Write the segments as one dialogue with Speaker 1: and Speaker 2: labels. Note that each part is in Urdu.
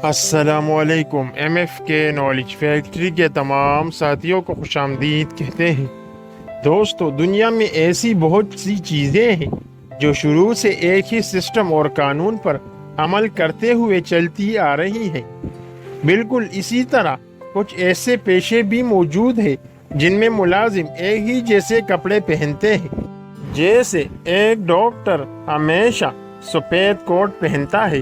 Speaker 1: السلام علیکم۔ ایم ایف کے نالج فیکٹری کے تمام ساتھیوں کو خوش آمدید کہتے ہیں۔ دوستو، دنیا میں ایسی بہت سی چیزیں ہیں جو شروع سے ایک ہی سسٹم اور قانون پر عمل کرتے ہوئے چلتی آ رہی ہیں۔ بالکل اسی طرح کچھ ایسے پیشے بھی موجود ہیں جن میں ملازم ایک ہی جیسے کپڑے پہنتے ہیں۔ جیسے ایک ڈاکٹر ہمیشہ سفید کوٹ پہنتا ہے،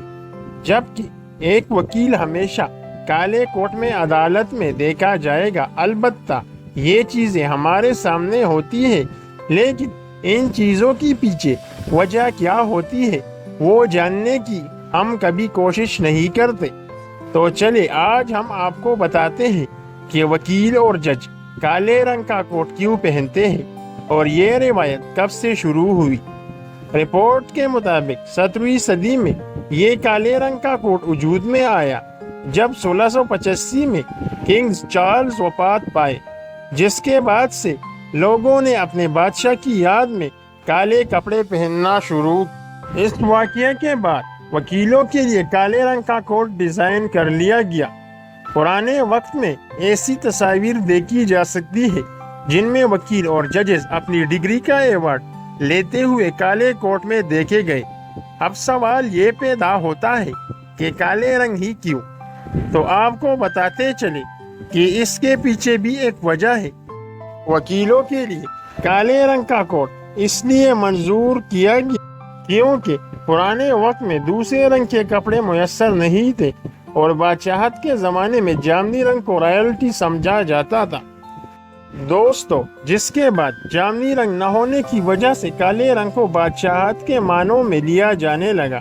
Speaker 1: جبکہ ایک وکیل ہمیشہ کالے کوٹ میں عدالت میں دیکھا جائے گا۔ البتہ یہ چیزیں ہمارے سامنے ہوتی ہیں، لیکن ان چیزوں کی پیچھے وجہ کیا ہوتی ہے وہ جاننے کی ہم کبھی کوشش نہیں کرتے۔ تو چلے آج ہم آپ کو بتاتے ہیں کہ وکیل اور جج کالے رنگ کا کوٹ کیوں پہنتے ہیں اور یہ روایت کب سے شروع ہوئی۔ رپورٹ کے مطابق 17ویں صدی میں یہ کالے رنگ کا کوٹ وجود میں آیا جب 1685 میں کنگ چارلز وفات پائے، جس کے بعد سے لوگوں نے اپنے بادشاہ کی یاد میں کالے کپڑے پہننا شروع۔ اس واقعے کے بعد وکیلوں کے لیے کالے رنگ کا کوٹ ڈیزائن کر لیا گیا۔ پرانے وقت میں ایسی تصاویر دیکھی جا سکتی ہے جن میں وکیل اور ججز اپنی ڈگری کا ایوارڈ لیتے ہوئے کالے کوٹ میں دیکھے گئے۔ اب سوال یہ پیدا ہوتا ہے کہ کالے رنگ ہی کیوں؟ تو آپ کو بتاتے چلے کہ اس کے پیچھے بھی ایک وجہ ہے۔ وکیلوں کے لیے کالے رنگ کا کوٹ اس لیے منظور کیا گیا کیونکہ پرانے وقت میں دوسرے رنگ کے کپڑے میسر نہیں تھے اور بادشاہت کے زمانے میں جامنی رنگ کو رائلٹی سمجھا جاتا تھا۔ دوستو، جس کے بعد جامنی رنگ نہ ہونے کی وجہ سے کالے رنگ کو بادشاہت کے معنوں میں لیا جانے لگا۔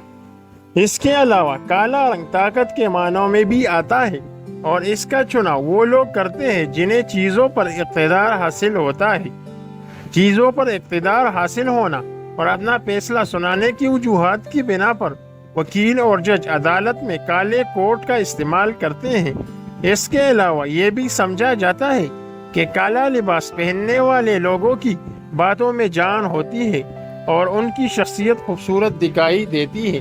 Speaker 1: اس کے علاوہ کالا رنگ طاقت کے معنوں میں بھی آتا ہے اور اس کا چناؤ وہ لوگ کرتے ہیں جنہیں چیزوں پر اقتدار حاصل ہوتا ہے۔ چیزوں پر اقتدار حاصل ہونا اور اپنا فیصلہ سنانے کی وجوہات کی بنا پر وکیل اور جج عدالت میں کالے کوٹ کا استعمال کرتے ہیں۔ اس کے علاوہ یہ بھی سمجھا جاتا ہے کہ کالا لباس پہننے والے لوگوں کی باتوں میں جان ہوتی ہے اور ان کی شخصیت خوبصورت دکھائی دیتی ہے۔